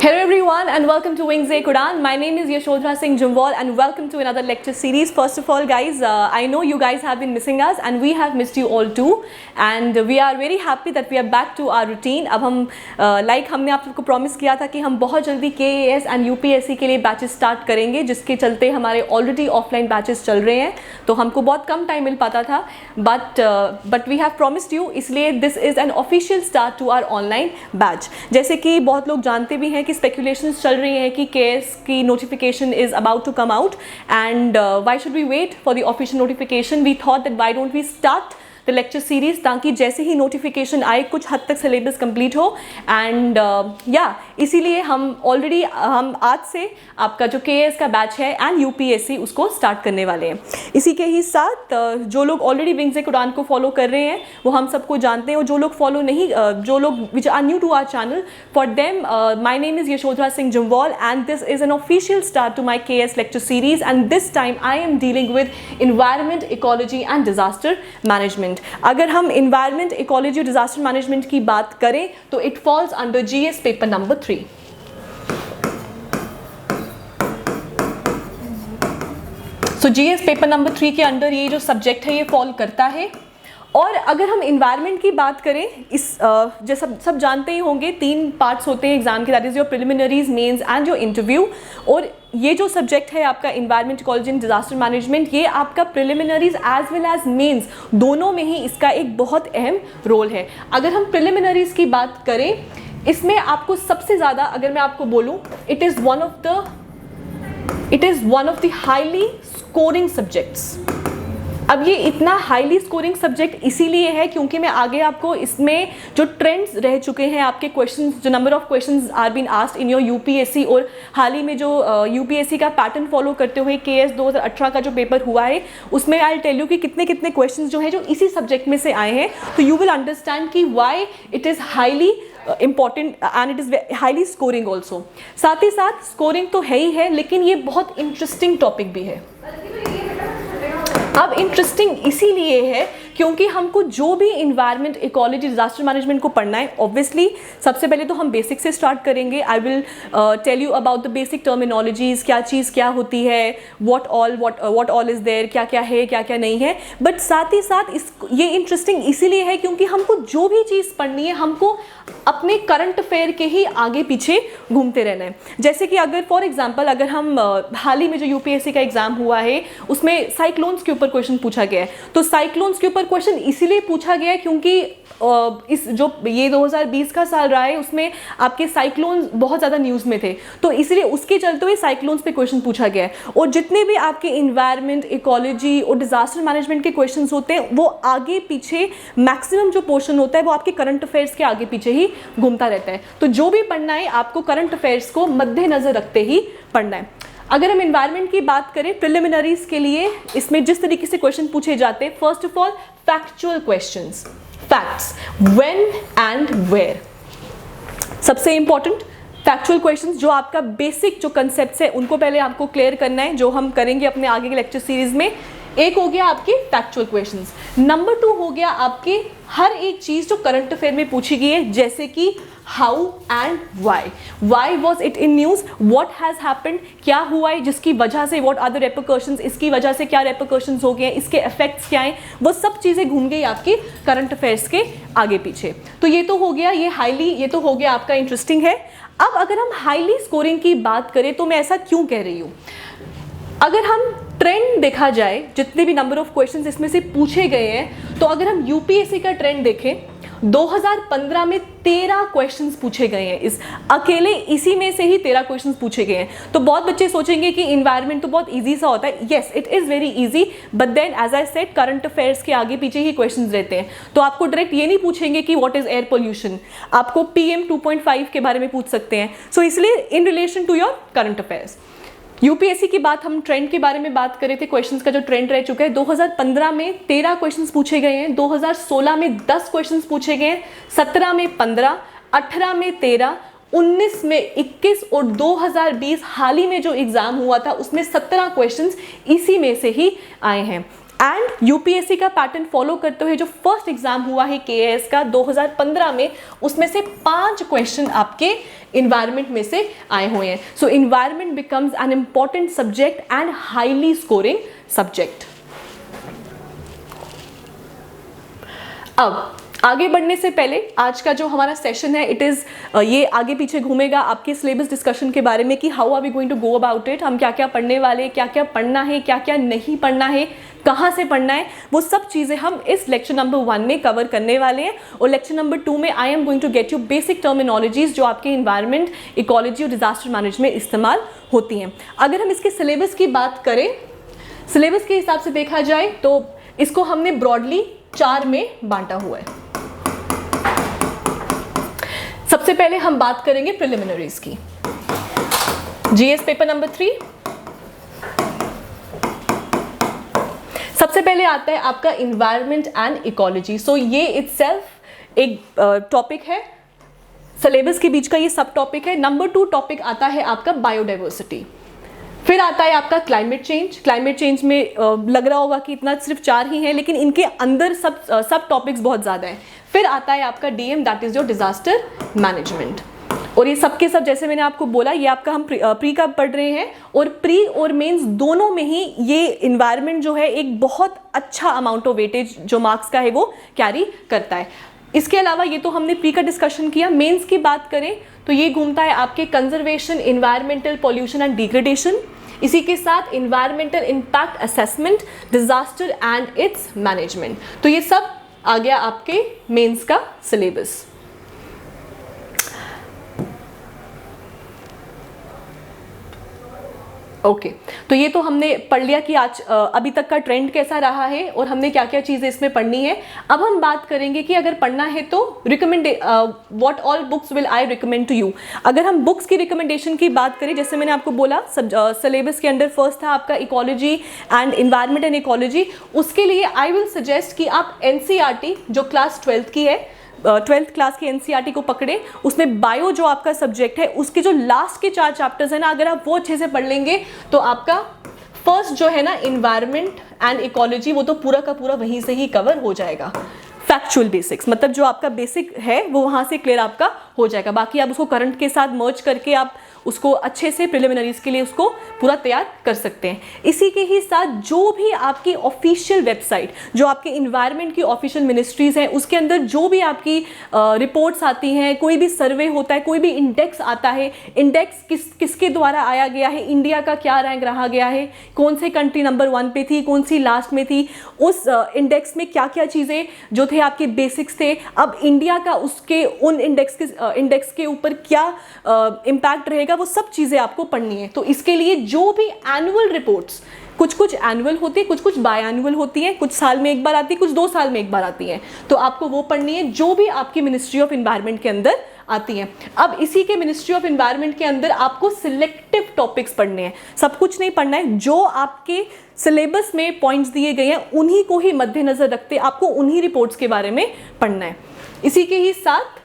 Hello everyone and welcome to Wings A Quran. My name is Yashodhara Singh Jumwal and welcome to another lecture series. First of all guys, I know you guys have been missing us and we have missed you all too, and we are very happy that we are back to our routine. अब हम हमने आप सबको promise किया था कि हम बहुत जल्दी KAS and UPSC के लिए बैचेस स्टार्ट करेंगे, जिसके चलते हमारे ऑलरेडी ऑफलाइन बैचेस चल रहे हैं, तो हमको बहुत कम टाइम मिल पाता था, but we have promised you, इसलिए this is an official start to our online batch. जैसे कि बहुत लोग जानते भी हैं कि स्पेकुलेशंस चल रही हैं कि KAS की notification is about to come out, and why should we wait for the official notification. We thought that why don't we start the lecture series, ताकि जैसे ही नोटिफिकेशन आए कुछ हद तक सिलेबस कंप्लीट हो, एंड इसीलिए हम आज से आपका जो KAS का बैच है एंड UPSC उसको स्टार्ट करने वाले हैं. इसी के ही साथ जो लोग ऑलरेडी विंग्स ए कुरान को फॉलो कर रहे हैं वो हम सबको जानते हैं, और जो लोग फॉलो नहीं, जो लोग which are new to our channel, for them my name is Yashodhara Singh Jamwal and this is an official start to my KAS lecture series, and this time I am dealing with environment, ecology and disaster management. अगर हम environment, ecology और disaster management की बात करें तो it falls under GS paper number 3. So GS paper number 3 के under ये जो सब्जेक्ट है ये फॉल करता है. और अगर हम इन्वायरमेंट की बात करें, इस जो सब जानते ही होंगे 3 पार्ट्स होते हैं एग्जाम के, that is your preliminaries, mains and your interview. और ये जो सब्जेक्ट है आपका environment, ecology and disaster management, ये आपका preliminaries as well as mains दोनों में ही इसका एक बहुत अहम रोल है. अगर हम प्रिलिमिनरीज की बात करें, इसमें आपको सबसे ज़्यादा, अगर मैं आपको बोलूँ, it is one of the highly scoring subjects. अब ये इतना हाईली स्कोरिंग सब्जेक्ट इसीलिए है क्योंकि मैं आगे आपको इसमें जो ट्रेंड्स रह चुके हैं, आपके क्वेश्चंस, जो number of questions are been asked in your UPSC, और हाल ही में जो UPSC का पैटर्न फॉलो करते हुए KAS 2018 का जो पेपर हुआ है, उसमें आई टेल यू कि कितने कितने क्वेश्चंस जो हैं जो इसी सब्जेक्ट में से आए हैं, तो यू विल अंडरस्टैंड कि why it is highly important and it is highly scoring also. साथ ही साथ स्कोरिंग तो है ही है, लेकिन ये बहुत इंटरेस्टिंग टॉपिक भी है. अब इंटरेस्टिंग इसीलिए है क्योंकि हमको जो भी इन्वायरमेंट, इकोलॉजी, डिजास्टर मैनेजमेंट को पढ़ना है, ऑब्वियसली सबसे पहले तो हम बेसिक से स्टार्ट करेंगे. I will tell you about the basic terminologies, क्या चीज़ क्या होती है, व्हाट ऑल इज़ देयर, क्या क्या है, क्या क्या नहीं है. बट साथ ही साथ ये इंटरेस्टिंग इसीलिए है क्योंकि हमको जो भी चीज़ पढ़नी है, हमको अपने करंट अफेयर के ही आगे पीछे घूमते रहना है. जैसे कि अगर फॉर एग्जांपल, अगर हम हाल ही में जो UPSC का एग्जाम हुआ है उसमें साइक्लोन्स के ऊपर क्वेश्चन पूछा गया है, तो साइक्लोन्स के ऊपर क्वेश्चन इसीलिए पूछा गया है क्योंकि इस जो ये 2020 का साल रहा है उसमें आपके साइक्लोन्स बहुत ज़्यादा न्यूज़ में थे, तो इसीलिए उसके चलते हुए साइक्लोन्स पे क्वेश्चन पूछा गया है. और जितने भी आपके इन्वायरमेंट, इकोलॉजी और डिजास्टर मैनेजमेंट के क्वेश्चंस होते हैं वो आगे पीछे, मैक्सिमम जो पोर्शन होता है वो आपके करंट अफेयर्स के आगे पीछे ही घूमता रहता है. तो जो भी पढ़ना है आपको करंट अफेयर्स को मद्देनजर रखते ही पढ़ना है. अगर हम इन्वायरमेंट की बात करें, प्रिलिमिनरीज के लिए इसमें जिस तरीके से क्वेश्चन पूछे जाते हैं, first of all factual questions, facts, when and where. सबसे इंपॉर्टेंट फैक्चुअल क्वेश्चंस, जो आपका बेसिक जो कंसेप्ट्स है उनको पहले आपको क्लियर करना है, जो हम करेंगे अपने आगे के लेक्चर सीरीज में. एक हो गया आपके फैक्चुअल क्वेश्चंस. नंबर 2 हो गया आपके हर एक चीज़ जो करंट अफेयर में पूछी गई है, जैसे कि how and why was it in news, what has happened, क्या हुआ है जिसकी वजह से, व्हाट आर द रेपरकशंस, इसकी वजह से क्या रेपरकशंस हो गए हैं, इसके इफेक्ट्स क्या हैं, वो सब चीज़ें घूम गई आपकी करंट अफेयर्स के आगे पीछे. तो ये तो हो गया, ये तो हो गया आपका इंटरेस्टिंग है. अब अगर हम हाईली स्कोरिंग की बात करें तो मैं ऐसा क्यों कह रही हूँ, अगर हम ट्रेंड देखा जाए, जितने भी नंबर ऑफ क्वेश्चंस इसमें से पूछे गए हैं, तो अगर हम UPSC का ट्रेंड देखें, 2015 में 13 क्वेश्चंस पूछे गए हैं. इस अकेले इसी में से ही 13 क्वेश्चंस पूछे गए हैं. तो बहुत बच्चे सोचेंगे कि इन्वायरमेंट तो बहुत इजी सा होता है. Yes, it is very easy, but then as I said, current affairs के आगे पीछे ही क्वेश्चंस रहते हैं. तो आपको डायरेक्ट ये नहीं पूछेंगे कि व्हाट इज एयर पोल्यूशन, आपको PM 2.5 के बारे में पूछ सकते हैं. सो इसलिए in relation to your current affairs. UPSC की बात, हम ट्रेंड के बारे में बात कर रहे थे, क्वेश्चंस का जो ट्रेंड रह चुका है, 2015 में 13 क्वेश्चंस पूछे गए हैं, 2016 में 10 क्वेश्चंस पूछे गए हैं, 17 में 15, 18 में 13, 19 में 21 और 2020 हाल ही में जो एग्जाम हुआ था उसमें 17 क्वेश्चंस इसी में से ही आए हैं. एंड यूपीएससी का पैटर्न फॉलो करते हुए जो फर्स्ट एग्जाम हुआ है केएएस का 2015 में, उसमें से 5 क्वेश्चन आपके इन्वायरमेंट में से आए हुए हैं. So environment becomes an important subject and highly scoring subject. अब आगे बढ़ने से पहले आज का जो हमारा सेशन है इट इज़ ये आगे पीछे घूमेगा आपके सिलेबस डिस्कशन के बारे में कि how are we going to go about it. हम क्या क्या पढ़ने वाले, क्या क्या पढ़ना है, क्या क्या नहीं पढ़ना है, कहाँ से पढ़ना है, वो सब चीज़ें हम इस लेक्चर नंबर 1 में कवर करने वाले हैं. और लेक्चर नंबर 2 में I am going to get you basic terminologies जो आपके इन्वायरमेंट, इकोलॉजी और डिजास्टर मैनेजमेंट में इस्तेमाल होती हैं. अगर हम इसके सिलेबस की बात करें, सिलेबस के हिसाब से देखा जाए तो इसको हमने ब्रॉडली 4 में बांटा हुआ है. सबसे पहले हम बात करेंगे प्रिलिमिनरीज की. GS paper number 3. सबसे पहले आता है आपका इन्वायरमेंट एंड इकोलॉजी. सो ये इटसेल्फ एक टॉपिक है, सिलेबस के बीच का ये सब टॉपिक है. नंबर 2 टॉपिक आता है आपका बायोडाइवर्सिटी. फिर आता है आपका क्लाइमेट चेंज. क्लाइमेट चेंज में लग रहा होगा कि इतना सिर्फ 4 ही हैं, लेकिन इनके अंदर सब टॉपिक्स बहुत ज़्यादा हैं. फिर आता है आपका DM, that is your disaster management. और ये सब के सब जैसे मैंने आपको बोला ये आपका हम प्री का पढ़ रहे हैं, और प्री और मेंस दोनों में ही ये इन्वायरमेंट जो है एक बहुत अच्छा अमाउंट ऑफ वेटेज जो मार्क्स का है वो कैरी करता है. इसके अलावा ये तो हमने प्री का डिस्कशन किया. मेंस की बात करें तो ये घूमता है आपके conservation, environmental pollution and degradation, इसी के साथ environmental impact assessment, disaster and it's management. तो ये सब आ गया आपके मेंस का सिलेबस. ओके तो ये तो हमने पढ़ लिया कि आज अभी तक का ट्रेंड कैसा रहा है और हमने क्या क्या चीज़ें इसमें पढ़नी है. अब हम बात करेंगे कि अगर पढ़ना है तो what all books will I recommend to you. अगर हम बुक्स की रिकमेंडेशन की बात करें, जैसे मैंने आपको बोला सिलेबस के अंदर फर्स्ट था आपका ecology and environment and ecology. उसके लिए आई विल सजेस्ट कि आप एनसीईआरटी जो क्लास 12th की है, 12th क्लास की एनसीईआरटी को पकड़े. उसमें बायो जो आपका सब्जेक्ट है उसके जो लास्ट के 4 चैप्टर्स है ना, अगर आप वो अच्छे से पढ़ लेंगे तो आपका फर्स्ट जो है ना इन्वायरमेंट एंड इकोलॉजी वो तो पूरा का पूरा वहीं से ही कवर हो जाएगा. फैक्चुअल बेसिक्स मतलब जो आपका बेसिक है वो वहाँ से क्लियर आपका हो जाएगा. बाकी आप उसको करंट के साथ मर्ज करके आप उसको अच्छे से प्रिलिमिनरीज के लिए उसको पूरा तैयार कर सकते हैं. इसी के ही साथ जो भी आपकी ऑफिशियल वेबसाइट, जो आपके इन्वायरमेंट की ऑफिशियल मिनिस्ट्रीज हैं, उसके अंदर जो भी आपकी रिपोर्ट्स आती हैं, कोई भी सर्वे होता है, कोई भी इंडेक्स आता है, इंडेक्स किसके द्वारा आया गया है, इंडिया का क्या रैंक रहा गया है, कौन से कंट्री नंबर 1 पे थी, कौन सी लास्ट में थी, उस इंडेक्स में क्या क्या चीज़ें जो थे आपके बेसिक्स थे, अब इंडिया का उसके उन इंडेक्स के ऊपर क्या इम्पैक्ट रहेगा, वो सब चीजें आपको पढ़नी है. तो इसके लिए जो भी एनुअल रिपोर्ट्स, कुछ एनुअल होती है, कुछ बाय एनुअल होती है, कुछ साल में एक बार आती है, कुछ 2 साल में एक बार आती है, तो आपको वो पढ़नी है जो भी आपकी मिनिस्ट्री ऑफ एनवायरनमेंट के अंदर आती हैं. अब इसी के मिनिस्ट्री ऑफ एनवायरनमेंट के अंदर आपको सिलेक्टिव टॉपिक्स पढ़ने हैं, सब कुछ नहीं पढ़ना है. जो आपके सिलेबस में पॉइंट्स दिए गए हैं उन्हीं को ही मद्देनजर रखते आपको उन्हीं रिपोर्ट्स के बारे में पढ़ना है. इसी के ही साथ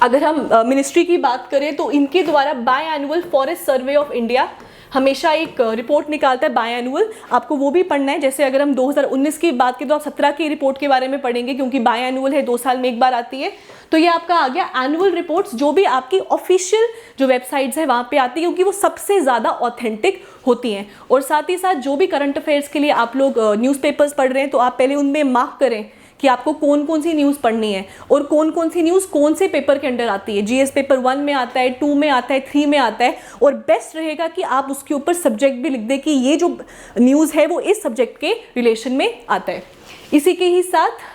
अगर हम मिनिस्ट्री की बात करें तो इनके द्वारा by annual forest survey of India हमेशा एक रिपोर्ट निकालता है बाय एनुअल, आपको वो भी पढ़ना है. जैसे अगर हम 2019 की बात करें तो आप 17 की रिपोर्ट के बारे में पढ़ेंगे क्योंकि बाय एनुअल है, 2 साल में एक बार आती है. तो ये आपका आ गया एनुअल रिपोर्ट्स जो भी आपकी ऑफिशियल जो वेबसाइट्स है वहाँ पे आती है क्योंकि वो सबसे ज़्यादा ऑथेंटिक होती हैं. और साथ ही साथ जो भी करंट अफेयर्स के लिए आप लोग न्यूज़पेपर्स पढ़ रहे हैं तो आप पहले उनमें मार्क करें कि आपको कौन कौन सी न्यूज़ पढ़नी है और कौन कौन सी न्यूज़ कौन से पेपर के अंडर आती है. जीएस पेपर 1 में आता है, 2 में आता है, 3 में आता है. और बेस्ट रहेगा कि आप उसके ऊपर सब्जेक्ट भी लिख दें कि ये जो न्यूज़ है वो इस सब्जेक्ट के रिलेशन में आता है. इसी के ही साथ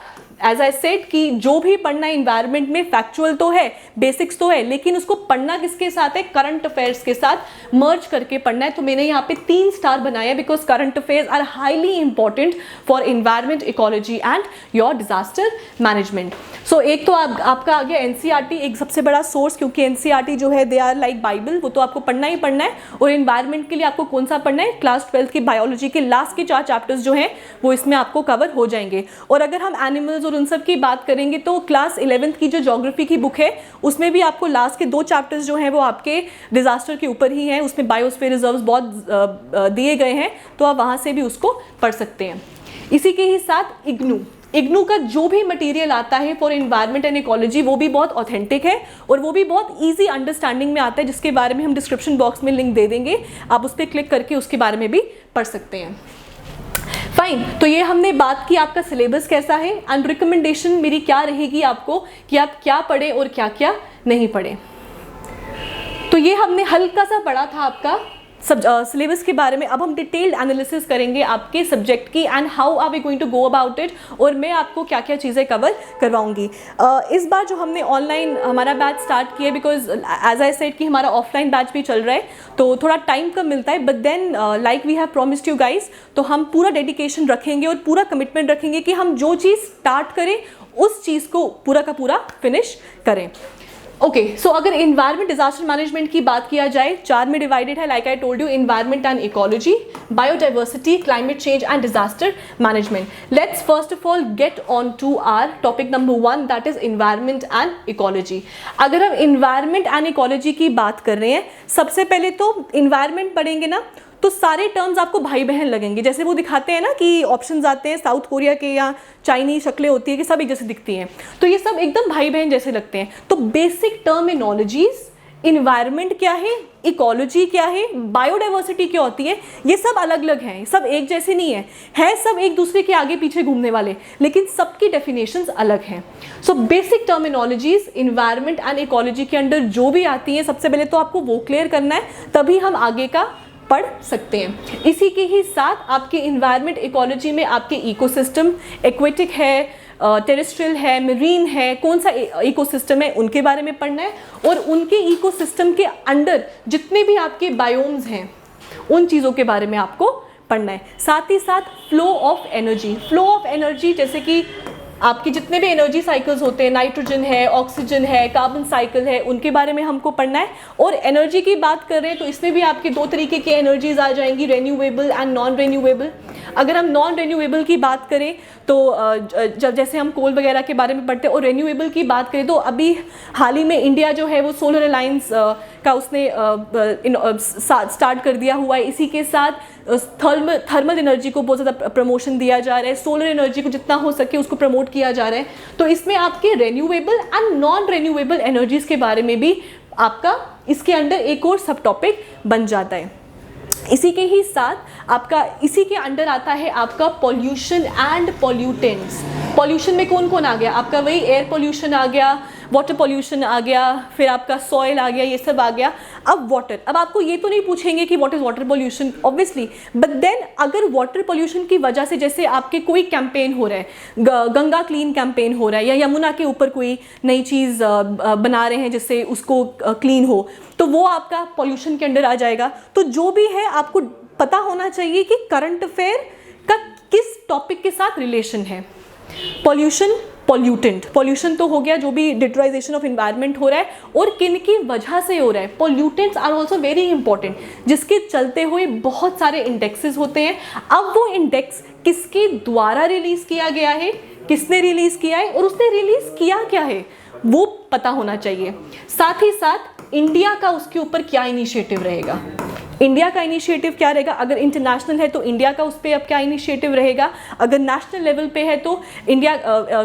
एज आई सेड कि जो भी पढ़ना है इन्वायरमेंट में फैक्चुअल तो है, बेसिक्स तो है, लेकिन उसको पढ़ना किसके साथ है, करंट अफेयर्स के साथ मर्ज करके पढ़ना है. तो मैंने यहाँ पे 3 स्टार बनाया because current affairs are highly important for environment, ecology and your disaster management. So एक तो आपका आ गया एनसीईआरटी, एक सबसे बड़ा सोर्स, क्योंकि एनसीईआरटी जो है दे आर लाइक बाइबल, वो तो आपको पढ़ना ही पढ़ना है. और इन्वायरमेंट के लिए आपको कौन सा पढ़ना है, क्लास 12th की बायोलॉजी के लास्ट के 4 चैप्टर्स जो हैं वो इसमें आपको कवर हो जाएंगे. और अगर हम एनिमल्स और उन सब की बात करेंगे तो क्लास 11th की जो ज्योग्राफी की बुक है उसमें भी आपको लास्ट के 2 चैप्टर्स जो हैं वो आपके डिजास्टर के ऊपर ही हैं. उसमें बायोस्फीयर रिजर्व्स बहुत दिए गए हैं तो आप वहाँ से भी उसको पढ़ सकते हैं. इसी के ही साथ इग्नू का जो भी मटेरियल आता है फॉर एनवायरनमेंट एंड इकोलॉजी वो भी बहुत ऑथेंटिक है और वो भी बहुत इजी अंडरस्टैंडिंग में आता है, जिसके बारे में हम डिस्क्रिप्शन बॉक्स में लिंक दे देंगे, आप उस पर क्लिक करके उसके बारे में भी पढ़ सकते हैं। फाइन, तो ये हमने बात की आपका सिलेबस कैसा है एंड रिकमेंडेशन मेरी क्या रहेगी आपको कि आप क्या पढ़ें और क्या क्या नहीं पढ़ें। तो ये हमने हल्का सा पढ़ा था आपका सिलेबस के बारे में। अब हम डिटेल्ड एनालिसिस करेंगे आपके सब्जेक्ट की and how are we going to go about it, और मैं आपको क्या क्या चीज़ें कवर करवाऊंगी। इस बार जो हमने ऑनलाइन हमारा बैच स्टार्ट किया, बिकॉज एज आई सेड कि हमारा ऑफलाइन बैच भी चल रहा है तो थोड़ा टाइम कम मिलता है, but then like we have promised you guys, तो हम पूरा डेडिकेशन रखेंगे और पूरा कमिटमेंट रखेंगे कि हम जो चीज़ स्टार्ट करें उस चीज़ को पूरा का पूरा फिनिश करें। ओके, सो अगर इन्वायरमेंट डिजास्टर मैनेजमेंट की बात किया जाए, 4 में डिवाइडेड है, like I told you, environment and ecology, biodiversity, climate change and disaster management. Let's first of all get on to our topic number 1, that is environment and ecology. अगर हम environment and ecology की बात कर रहे हैं, सबसे पहले तो इन्वायरमेंट पढ़ेंगे ना तो सारे टर्म्स आपको भाई बहन लगेंगे। जैसे वो दिखाते हैं ना कि ऑप्शंस आते हैं साउथ कोरिया के या चाइनीज शक्लें होती है कि सब एक जैसे दिखती हैं, तो ये सब एकदम भाई बहन जैसे लगते हैं। तो बेसिक टर्मिनोलॉजीज, इन्वायरमेंट क्या है, इकोलॉजी क्या है, बायोडाइवर्सिटी क्या होती है, ये सब अलग अलग हैं, सब एक जैसे नहीं है सब एक दूसरे के आगे पीछे घूमने वाले, लेकिन सबकी डेफिनेशंस अलग हैं। So basic terminologies environment and ecology के अंडर जो भी आती हैं, सबसे पहले तो आपको वो क्लियर करना है, तभी हम आगे का पढ़ सकते हैं। इसी के ही साथ आपके इन्वायरमेंट इकोलॉजी में आपके इकोसिस्टम, एक्वेटिक है, टेरेस्ट्रियल है, मरीन है, कौन सा इकोसिस्टम है उनके बारे में पढ़ना है, और उनके इकोसिस्टम के अंडर जितने भी आपके बायोम्स हैं उन चीज़ों के बारे में आपको पढ़ना है। साथ ही साथ फ्लो ऑफ एनर्जी, जैसे कि आपके जितने भी एनर्जी साइकिल्स होते हैं, नाइट्रोजन है, ऑक्सीजन है, कार्बन साइकिल है, उनके बारे में हमको पढ़ना है। और एनर्जी की बात कर रहे हैं तो इसमें भी आपके 2 तरीके की एनर्जीज आ जाएंगी, रेन्यूएबल एंड नॉन रेन्यूएबल। अगर हम नॉन रेन्यूएबल की बात करें तो जब जैसे हम कोल वगैरह के बारे में पढ़ते हैं, और रेन्यूएबल की बात करें तो अभी हाल ही में इंडिया जो है वो सोलर अलायंस का उसने स्टार्ट कर दिया हुआ है। इसी के साथ थर्मल एनर्जी को बहुत ज़्यादा प्रमोशन दिया जा रहा है, सोलर एनर्जी को जितना हो सके उसको प्रमोट किया जा रहा है। तो इसमें आपके renewable and non renewable energies के बारे में भी आपका इसके अंडर एक और सब टॉपिक बन जाता है। इसी के ही साथ आपका इसी के अंडर आता है आपका पॉल्यूशन एंड पॉल्यूटेंट्स। पॉल्यूशन में कौन कौन आ गया आपका, वही एयर पॉल्यूशन आ गया, वाटर पॉल्यूशन आ गया, फिर आपका सॉइल आ गया, ये सब आ गया। अब वाटर, अब आपको ये तो नहीं पूछेंगे कि what is water pollution obviously, but then अगर वाटर पॉल्यूशन की वजह से जैसे आपके कोई कैंपेन हो रहा है, गंगा क्लीन कैंपेन हो रहा है, या यमुना के ऊपर कोई नई चीज़ बना रहे हैं जिससे उसको क्लीन हो, तो वो आपका पॉल्यूशन के अंडर आ जाएगा। तो जो भी है आपको पता होना चाहिए कि करंट अफेयर का किस टॉपिक के साथ रिलेशन है। पॉल्यूशन, पॉल्यूशन तो हो गया, जो भी डिटराइजेशन ऑफ एनवायरनमेंट हो रहा है और किन की वजह से हो रहा है। Pollutants are also very important, जिसके चलते हुए बहुत सारे इंडेक्सेस होते हैं। अब वो इंडेक्स किसके द्वारा रिलीज किया गया है, किसने रिलीज किया है और उसने रिलीज किया क्या है, वो पता होना चाहिए। साथ ही साथ इंडिया का उसके ऊपर क्या इनिशिएटिव रहेगा, इंडिया का इनिशिएटिव क्या रहेगा, अगर इंटरनेशनल है तो इंडिया का उस पर अब क्या इनिशिएटिव रहेगा, अगर नेशनल लेवल पे है तो इंडिया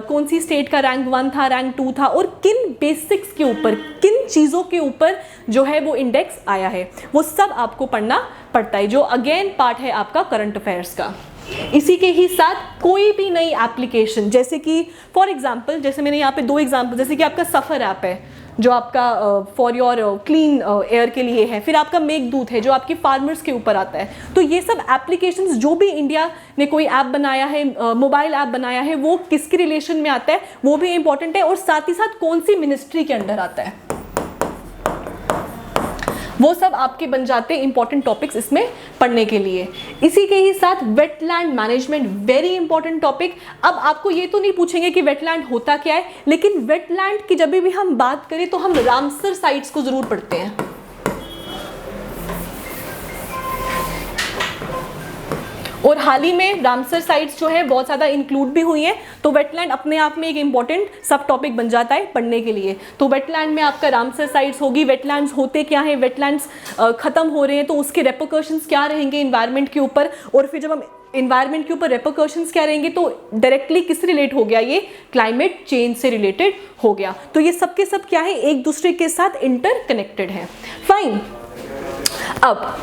कौन सी स्टेट का रैंक 1 था, रैंक 2 था, और किन बेसिक्स के ऊपर, किन चीज़ों के ऊपर जो है वो इंडेक्स आया है, वो सब आपको पढ़ना पड़ता है, जो अगेन पार्ट है आपका करंट अफेयर्स का। इसी के ही साथ कोई भी नई एप्लीकेशन, जैसे कि फॉर एग्जांपल, जैसे मैंने यहाँ पे 2 एग्जांपल, जैसे कि आपका सफ़र ऐप है जो आपका फॉर योर क्लीन एयर के लिए है, फिर आपका मेघदूत है जो आपके फार्मर्स के ऊपर आता है। तो ये सब एप्लीकेशंस जो भी इंडिया ने कोई ऐप बनाया है, मोबाइल ऐप बनाया है, वो किसके रिलेशन में आता है वो भी इंपॉर्टेंट है, और साथ ही साथ कौन सी मिनिस्ट्री के अंडर आता है, वो सब आपके बन जाते हैं इंपॉर्टेंट टॉपिक्स इसमें पढ़ने के लिए। इसी के ही साथ wetland management, very important topic. अब आपको ये तो नहीं पूछेंगे कि वेटलैंड होता क्या है, लेकिन वेटलैंड की जब भी हम बात करें तो हम रामसर साइट्स को जरूर पढ़ते हैं। और हाल ही में रामसर साइट्स जो है बहुत ज़्यादा इंक्लूड भी हुई हैं, तो वेटलैंड अपने आप में एक इंपॉर्टेंट सब टॉपिक बन जाता है पढ़ने के लिए। तो वेटलैंड में आपका रामसर साइट्स होगी, वेटलैंड्स होते क्या हैं, वेटलैंड्स खत्म हो रहे हैं तो उसके रेपरकशंस क्या रहेंगे इन्वायरमेंट के ऊपर, और फिर जब हम इन्वायरमेंट के ऊपर रेपरकशंस क्या रहेंगे, तो डायरेक्टली किससे रिलेट हो गया, ये क्लाइमेट चेंज से रिलेटेड हो गया। तो ये सब के सब क्या है, एक दूसरे के साथ इंटरकनेक्टेड है। फाइन, अब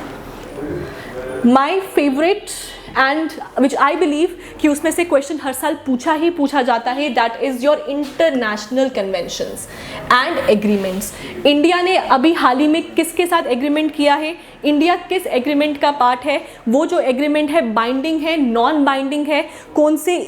my favourite and which I believe कि उसमें से क्वेश्चन हर साल पूछा जाता है, that is your international conventions and agreements. India ने अभी हाल ही में किसके साथ एग्रीमेंट किया है, इंडिया किस एग्रीमेंट का पार्ट है, वो जो एग्रीमेंट है बाइंडिंग है, नॉन बाइंडिंग है, कौन से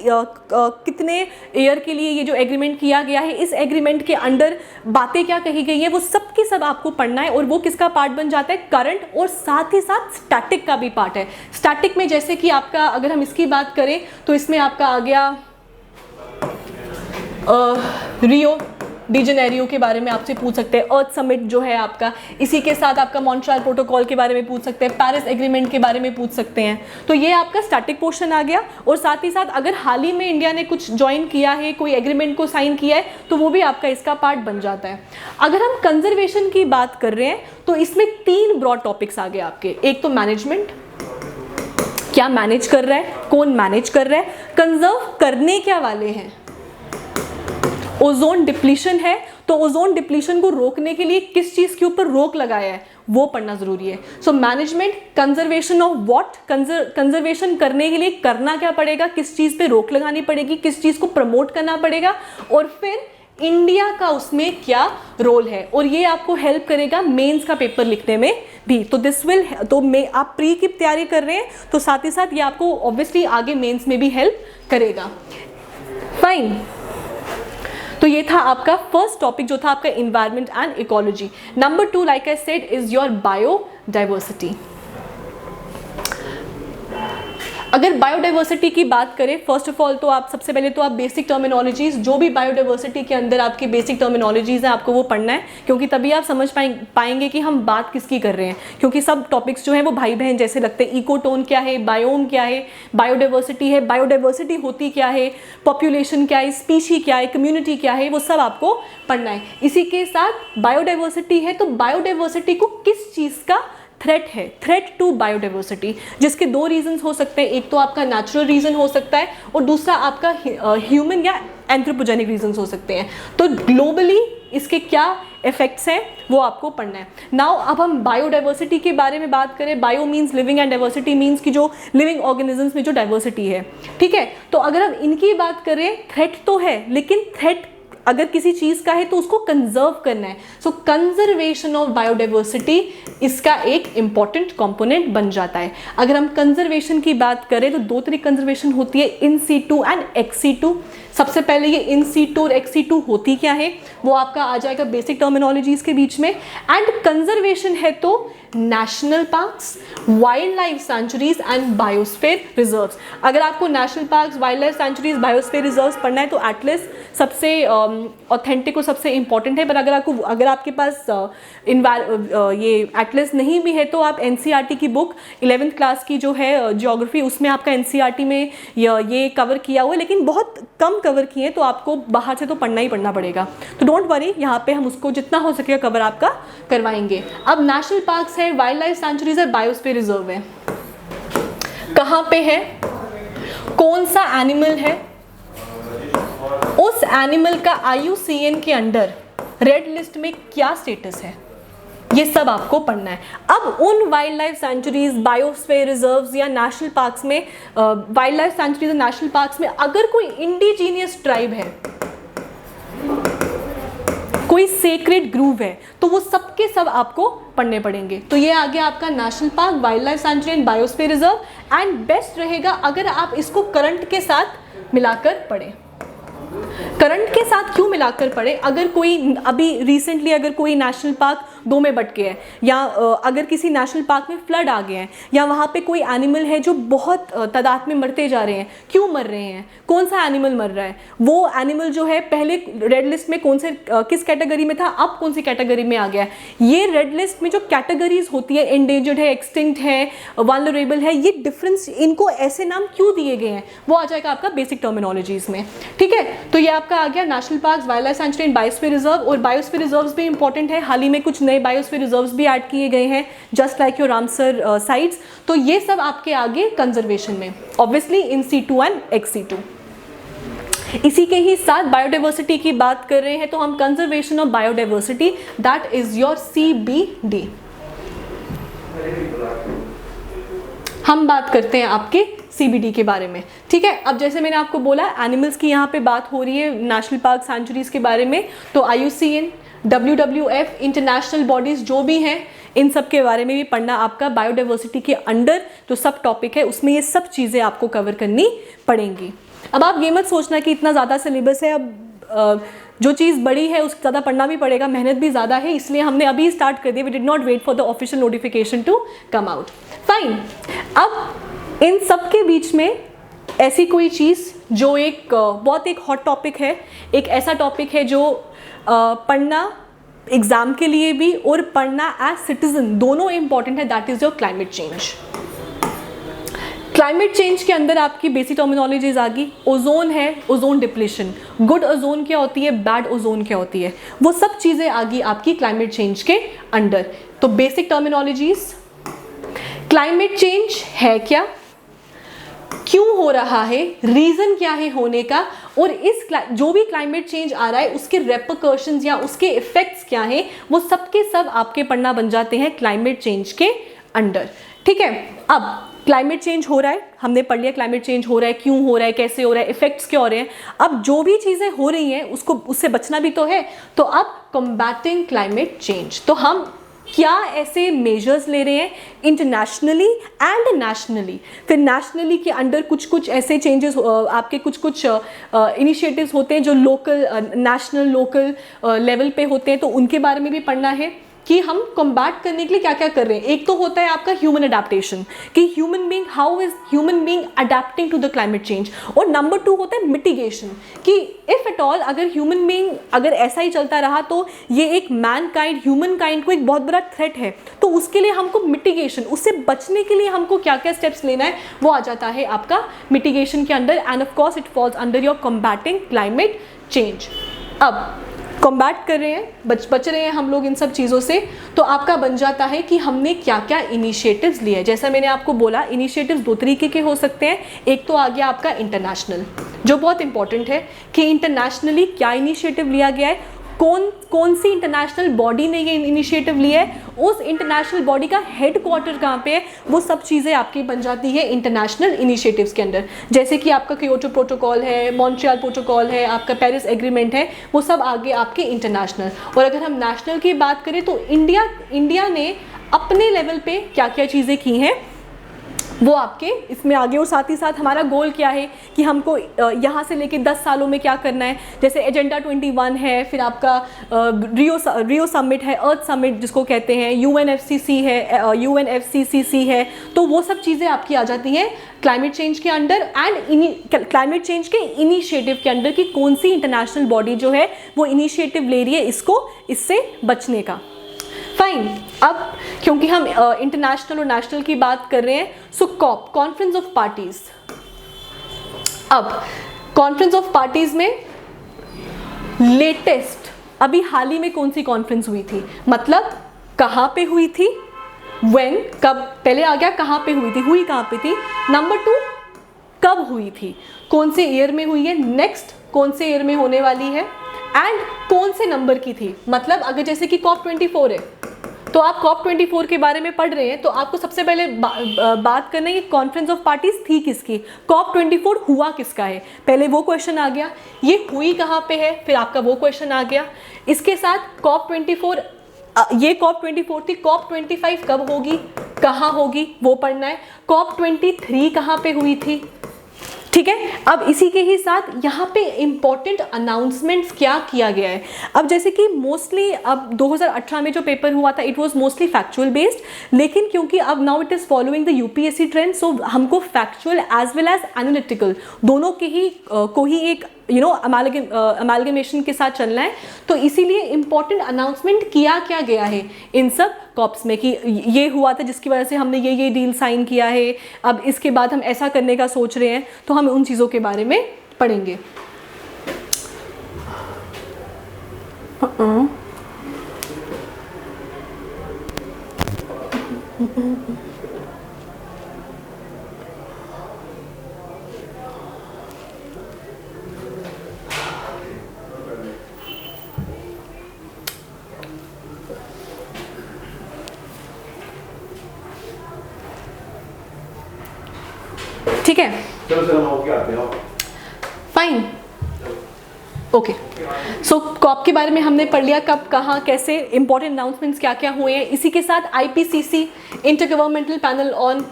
कितने ईयर के लिए ये जो एग्रीमेंट किया गया है, इस एग्रीमेंट के अंडर बातें क्या कही गई है, वो सब की सब आपको पढ़ना है। और वो किसका पार्ट बन जाता है, करंट और साथ ही साथ स्टैटिक का भी पार्ट है। स्टैटिक में जैसे कि आपका, अगर हम इसकी बात करें तो इसमें आपका आ गया रियो डी जेनेरियो के बारे में आपसे पूछ सकते हैं, अर्थ समिट जो है आपका, इसी के साथ आपका मॉन्ट्रियल प्रोटोकॉल के बारे में पूछ सकते हैं, पेरिस एग्रीमेंट के बारे में पूछ सकते हैं। तो ये आपका स्टैटिक पोर्शन आ गया। और साथ ही साथ अगर हाल ही में इंडिया ने कुछ ज्वाइन किया है, कोई एग्रीमेंट को साइन किया है, तो वो भी आपका इसका पार्ट बन जाता है। अगर हम कंजर्वेशन की बात कर रहे हैं तो इसमें 3 ब्रॉड टॉपिक्स आ गए आपके। एक तो मैनेजमेंट, क्या मैनेज कर रहा है, कौन मैनेज कर रहा है, कंजर्व करने क्या वाले हैं, ओजोन डिप्लीशन है तो ओजोन डिप्लीशन को रोकने के लिए किस चीज के ऊपर रोक लगाया है, वो पढ़ना जरूरी है। So management, conservation of what, conservation करने के लिए करना क्या पड़ेगा, किस चीज पे रोक लगानी पड़ेगी, किस चीज को प्रमोट करना पड़ेगा, और फिर इंडिया का उसमें क्या रोल है। और ये आपको हेल्प करेगा मेंस का पेपर लिखने में भी। तो दिस विल, तो आप प्री की तैयारी कर रहे हैं तो साथ ही साथ ये आपको ऑब्वियसली आगे मेंस में भी हेल्प करेगा। फाइन, तो ये था आपका फर्स्ट टॉपिक जो था आपका environment and ecology. Number 2 like I said is your biodiversity. अगर बायोडाइवर्सिटी की बात करें, फर्स्ट ऑफ ऑल तो आप सबसे पहले तो आप बेसिक टर्मिनोलॉजीज, जो भी बायोडाइवर्सिटी के अंदर आपकी बेसिक टर्मिनोलॉजीज हैं, आपको वो पढ़ना है, क्योंकि तभी आप समझ पाएंगे कि हम बात किसकी कर रहे हैं। क्योंकि सब टॉपिक्स जो हैं वो भाई बहन जैसे लगते हैं। इकोटोन क्या है, बायोम क्या है, बायोडाइवर्सिटी है, बायोडाइवर्सिटी होती क्या है, पॉपुलेशन क्या है, स्पीशी क्या है, कम्युनिटी क्या है, वो सब आपको पढ़ना है। इसी के साथ बायोडाइवर्सिटी है तो बायोडाइवर्सिटी को किस चीज़ का थ्रेट है, थ्रेट टू बायोडाइवर्सिटी, जिसके 2 रीजंस हो सकते हैं। एक तो आपका नेचुरल रीजन हो सकता है और दूसरा आपका ह्यूमन या एंथ्रोपोजेनिक रीजंस हो सकते हैं। तो ग्लोबली इसके क्या इफेक्ट्स हैं वो आपको पढ़ना है। नाउ अब हम बायोडाइवर्सिटी के बारे में बात करें। Bio means living and diversity means कि जो लिविंग ऑर्गेनिजम्स में जो डाइवर्सिटी है, ठीक है। तो अगर हम इनकी बात करें, थ्रेट तो है, लेकिन थ्रेट अगर किसी चीज का है तो उसको कंजर्व करना है। सो कंजर्वेशन ऑफ बायोडाइवर्सिटी इसका एक इंपॉर्टेंट कंपोनेंट बन जाता है। अगर हम कंजर्वेशन की बात करें तो 2 तरह की कंजर्वेशन होती है, in situ and ex situ. सबसे पहले ये इन सीटू और एक्स सीटू होती क्या है वो आपका आ जाएगा बेसिक टर्मिनोलॉजीज के बीच में। एंड कंजर्वेशन है तो national parks, wild life sanctuaries and biosphere reserves. अगर आपको national parks, wild life sanctuaries, biosphere reserves पढ़ना है तो एटलस सबसे ऑथेंटिक और सबसे इंपॉर्टेंट है। पर अगर आपके पास ये एटलस नहीं भी है तो आप एनसीईआरटी की बुक 11th क्लास की जो है ज्योग्राफी, उसमें आपका एनसीईआरटी में ये कवर किया हुआ है, लेकिन बहुत कम कवर किए हैं, तो आपको बाहर से तो पढ़ना ही पढ़ना पड़ेगा। तो डोंट वरी, यहाँ पे हम उसको जितना हो सकेगा कवर आपका करवाएंगे। अब नेशनल पार्क्स है, वाइल्ड लाइफ सेंचुरीज है, बायोस्फीयर रिजर्व है, कहाँ पे है, कौन सा एनिमल है, उस एनिमल का IUCN के अंडर रेड लिस्ट में क्या स्टेटस है, ये सब आपको पढ़ना है। अब उन wild life sanctuaries, biosphere reserves या नेशनल पार्क्स में, वाइल्ड लाइफ सेंचुरीज और नेशनल पार्क्स में अगर कोई इंडिजीनियस ट्राइब है, कोई सेक्रेड ग्रूव है, तो वो सब के सब आपको पढ़ने पड़ेंगे। तो ये आ गया आपका national park, wild life sanctuary and biosphere reserve. And best रहेगा अगर आप इसको करंट के साथ मिलाकर पढ़ें। करंट के साथ क्यों मिलाकर पढ़े, अगर कोई अभी रिसेंटली अगर कोई नेशनल पार्क 2 में बट गया है, या अगर किसी नेशनल पार्क में फ्लड आ गए हैं, या वहाँ पे कोई एनिमल है जो बहुत तादाद में मरते जा रहे हैं, क्यों मर रहे हैं, कौन सा एनिमल मर रहा है, वो एनिमल जो है पहले रेड लिस्ट में किस कैटेगरी में था, अब कौन सी कैटेगरी में आ गया है। ये रेड लिस्ट में जो कैटेगरीज होती है, एंडेंजर्ड है, एक्सटिंक्ट है, वल्नरेबल है, ये डिफरेंस, इनको ऐसे नाम क्यों दिए गए हैं, वो आ जाएगा आपका बेसिक टर्मिनोलॉजीज में, ठीक है। तो ये आपका आपका आ गया national park, wild life sanctuary and biosphere reserve. और बायोस्फीयर रिजर्व्स भी इंपॉर्टेंट है, हाल ही में कुछ नए बायोस्फीयर रिजर्व्स भी ऐड किए गए हैं just like your Ramsar sites. तो ये सब आपके आगे कंजर्वेशन में, obviously in C2 and XC2। इसी के ही साथ बायोडाइवर्सिटी की बात कर रहे हैं तो हम conservation of biodiversity, that is your CBD। हम बात करते हैं आपके CBD के बारे में, ठीक है। अब जैसे मैंने आपको बोला एनिमल्स की यहाँ पे बात हो रही है, नेशनल पार्क सेंचुरीज के बारे में, तो IUCN, WWF, इंटरनेशनल बॉडीज जो भी हैं, इन सब के बारे में भी पढ़ना आपका बायोडाइवर्सिटी के अंडर जो सब टॉपिक है उसमें ये सब चीज़ें आपको कवर करनी पड़ेंगी। अब आप ये मत सोचना कि इतना ज़्यादा सिलेबस है, अब जो चीज़ बड़ी है उसको ज़्यादा पढ़ना भी पड़ेगा, मेहनत भी ज़्यादा है, इसलिए हमने अभी स्टार्ट कर दिया। We did not wait for the official notification to come out. Fine, अब इन सब के बीच में ऐसी कोई चीज़ जो एक बहुत एक हॉट टॉपिक है, एक ऐसा टॉपिक है जो पढ़ना एग्ज़ाम के लिए भी और पढ़ना एज सिटीजन दोनों इंपॉर्टेंट है, that is your climate change. Climate change के अंदर आपकी बेसिक टर्मिनोलॉजीज आ गई। ओजोन है, ओजोन डिप्लीशन, गुड ओजोन क्या होती है, बैड ओजोन क्या होती है, वो सब चीज़ें आ गई आपकी क्लाइमेट चेंज के अंडर। तो बेसिक टर्मिनोलॉजीज, क्लाइमेट चेंज है क्या, क्यों हो रहा है, रीज़न क्या है होने का, और इस जो भी क्लाइमेट चेंज आ रहा है उसके रेपरकशंस या उसके इफेक्ट्स क्या हैं, वो सब के सब आपके पढ़ना बन जाते हैं क्लाइमेट चेंज के अंडर, ठीक है। अब क्लाइमेट चेंज हो रहा है, हमने पढ़ लिया क्लाइमेट चेंज हो रहा है, क्यों हो रहा है, कैसे हो रहा है, इफेक्ट्स क्या हो रहे हैं। अब जो भी चीज़ें हो रही हैं उससे बचना भी तो है। तो अब कॉम्बैटिंग क्लाइमेट चेंज, तो हम क्या ऐसे मेजर्स ले रहे हैं इंटरनेशनली एंड नेशनली। फिर नेशनली के अंडर कुछ ऐसे चेंजेस आपके कुछ इनिशिएटिव्स होते हैं जो लोकल, नेशनल, लोकल लेवल पे होते हैं, तो उनके बारे में भी पढ़ना है कि हम कॉम्बैट करने के लिए क्या क्या कर रहे हैं। एक तो होता है आपका ह्यूमन अडेप्टेशन, कि human being, how is human being adapting to the climate change. और नंबर 2 होता है मिटिगेशन, कि इफ एट ऑल अगर ह्यूमन बीइंग अगर ऐसा ही चलता रहा तो ये एक मैन काइंड, ह्यूमन काइंड को एक बहुत बड़ा थ्रेट है, तो उसके लिए हमको मिटिगेशन, उससे बचने के लिए हमको क्या क्या स्टेप्स लेना है वो आ जाता है आपका मिटिगेशन के अंदर। End of course it falls under your combating climate change. अब कॉम्बैट कर रहे हैं, बच रहे हैं हम लोग इन सब चीज़ों से, तो आपका बन जाता है कि हमने क्या क्या इनिशिएटिव्स लिए। जैसा मैंने आपको बोला इनिशिएटिव्स 2 तरीके के हो सकते हैं। एक तो आ गया आपका इंटरनेशनल, जो बहुत इंपॉर्टेंट है कि इंटरनेशनली क्या इनिशिएटिव लिया गया है, कौन सी इंटरनेशनल बॉडी ने ये इनिशिएटिव लिया है, उस इंटरनेशनल बॉडी का हेडक्वार्टर कहाँ पे है, वो सब चीज़ें आपकी बन जाती है इंटरनेशनल इनिशिएटिव्स के अंदर। जैसे कि आपका क्योटो प्रोटोकॉल है, मॉन्ट्रियल प्रोटोकॉल है, आपका पेरिस एग्रीमेंट है, वो सब आगे आपके इंटरनेशनल। और अगर हम नेशनल की बात करें तो इंडिया ने अपने लेवल पे क्या क्या चीज़ें की हैं वो आपके इसमें आगे। और साथ ही साथ हमारा गोल क्या है कि हमको यहाँ से लेके 10 सालों में क्या करना है। जैसे एजेंडा 21 है, फिर आपका रियो समिट है, अर्थ समिट जिसको कहते हैं, UNFCCC है, UNFCCC है, तो वो सब चीज़ें आपकी आ जाती हैं क्लाइमेट चेंज के अंडर एंड क्लाइमेट चेंज के इनिशिएटिव के अंडर, कि कौन सी इंटरनेशनल बॉडी जो है वो इनिशिएटिव ले रही है इससे बचने का। फाइन, अब क्योंकि हम इंटरनेशनल और नेशनल की बात कर रहे हैं, सो कॉप, कॉन्फ्रेंस ऑफ पार्टीज। अब कॉन्फ्रेंस ऑफ पार्टीज में लेटेस्ट अभी हाल ही में कौन सी कॉन्फ्रेंस हुई थी, मतलब कहाँ पे हुई थी, व्हेन, कब, पहले आ गया कहाँ पे हुई थी, हुई कहाँ पे थी, नंबर 2 कब हुई थी, कौन से ईयर में हुई है, नेक्स्ट कौन से ईयर में होने वाली है, एंड कौन से नंबर की थी। मतलब अगर जैसे कि COP24 है तो आप COP24 के बारे में पढ़ रहे हैं तो आपको सबसे पहले बात करना है कि कॉन्फ्रेंस ऑफ पार्टीज थी किसकी, COP24 हुआ किसका है, पहले वो क्वेश्चन आ गया, ये हुई कहाँ पे है, फिर आपका वो क्वेश्चन आ गया। इसके साथ COP24, ये COP24 थी, COP25 कब होगी, कहाँ होगी, वो पढ़ना है। COP23 कहाँ पे हुई थी, ठीक है। अब इसी के ही साथ यहाँ पे इम्पॉर्टेंट अनाउंसमेंट्स क्या किया गया है। अब जैसे कि मोस्टली अब 2018 में जो पेपर हुआ था it was mostly factual based, लेकिन क्योंकि अब now it is following the UPSC trend, so हमको factual as well as analytical दोनों के ही को ही एक अमालगमेशन के साथ चलना है। तो इसीलिए इम्पॉर्टेंट अनाउंसमेंट किया क्या गया है इन सब कॉप्स में, कि ये हुआ था जिसकी वजह से हमने ये डील साइन किया है, अब इसके बाद हम ऐसा करने का सोच रहे हैं, तो हम उन चीज़ों के बारे में पढ़ेंगे। ठीक है, चलो सर हम आपके आते हैं। Fine, okay. सो कॉप के बारे में हमने पढ़ लिया, कब कहाँ कैसे, इंपॉर्टेंट अनाउंसमेंट्स क्या क्या हुए हैं। इसी के साथ IPCC inter governmental panel on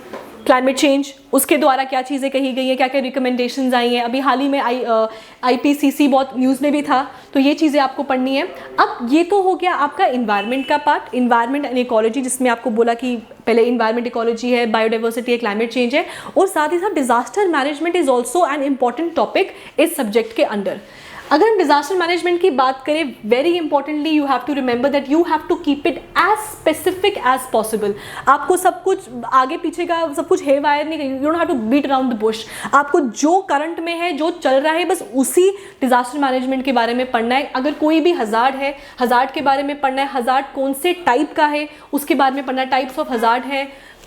climate change, उसके द्वारा क्या चीज़ें कही गई हैं, क्या क्या रिकमेंडेशंस आई हैं। अभी हाल ही में IPCC बहुत न्यूज़ में भी था, तो ये चीज़ें आपको पढ़नी है। अब ये तो हो गया आपका इन्वायरमेंट का पार्ट, इन्वायरमेंट एंड इकोलॉजी, जिसमें आपको बोला कि पहले इन्वायरमेंट इकोलॉजी है, बायोडाइवर्सिटी है, क्लाइमेट चेंज है, और साथ ही साथ disaster management is also an important topic इस सब्जेक्ट के अंडर। अगर हम डिजास्टर मैनेजमेंट की बात करें, very importantly you have to remember that you have to keep it as specific as possible. आपको सब कुछ आगे पीछे का सब कुछ है वायर नहीं, you don't have to beat around the bush. आपको जो करंट में है, जो चल रहा है, बस उसी डिजास्टर मैनेजमेंट के बारे में पढ़ना है। अगर कोई भी हज़ार्ड है, हज़ार्ड के बारे में पढ़ना है, हज़ार्ड कौन से टाइप का है उसके बारे में पढ़ना है, टाइप्स ऑफ हज़ार्ड है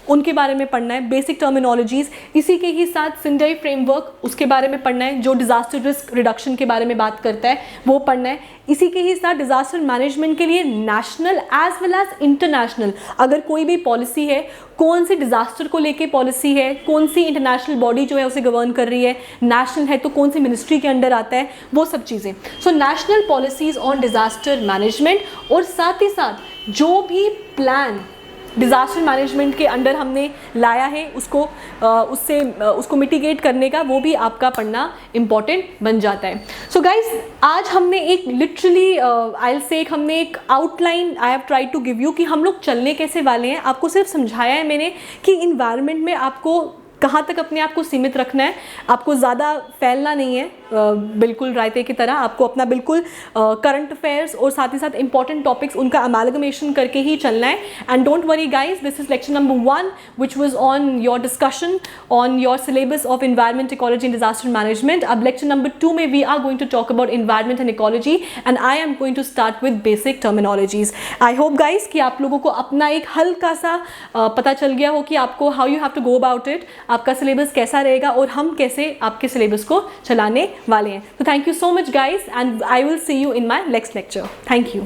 उनके बारे में पढ़ना है, बेसिक टर्मिनोलॉजीज। इसी के ही साथ सिंडाई फ्रेमवर्क, उसके बारे में पढ़ना है, जो डिजास्टर रिस्क रिडक्शन के बारे में बात करता है, वो पढ़ना है। इसी के ही साथ डिजास्टर मैनेजमेंट के लिए national as well as international, अगर कोई भी पॉलिसी है, कौन सी डिजास्टर को लेके पॉलिसी है, कौन सी इंटरनेशनल बॉडी जो है उसे गवर्न कर रही है, नेशनल है तो कौन सी मिनिस्ट्री के अंडर आता है, वो सब चीज़ें। So national policies on disaster management, और साथ ही साथ जो भी प्लान डिज़ास्टर मैनेजमेंट के अंडर हमने लाया है उसको उसको मिटिगेट करने का, वो भी आपका पढ़ना इम्पॉर्टेंट बन जाता है। सो गाइज, आज हमने एक लिटरली आई विल से हमने एक outline I have try to give you कि हम लोग चलने कैसे वाले हैं। आपको सिर्फ समझाया है मैंने कि इन्वायरमेंट में आपको कहाँ तक अपने आप को सीमित रखना है, आपको ज़्यादा फैलना नहीं है, बिल्कुल रायते की तरह आपको अपना बिल्कुल करंट अफेयर्स और साथ ही साथ इंपॉर्टेंट टॉपिक्स उनका अमेलगमेशन करके ही चलना है। And don't worry guys, this is lecture number 1 which was on your discussion on your syllabus of environment, ecology and disaster management. अब लेक्चर नंबर 2 में we are going to talk about environment and ecology and I am going to start with basic terminologies. I hope guys कि आप लोगों को अपना एक हल्का सा पता चल गया हो कि आपको how you have to go about it, आपका सिलेबस कैसा रहेगा और हम कैसे आपके सिलेबस को चलाने वाले हैं। तो thank you so much guys and I will see you in my next lecture. Thank you.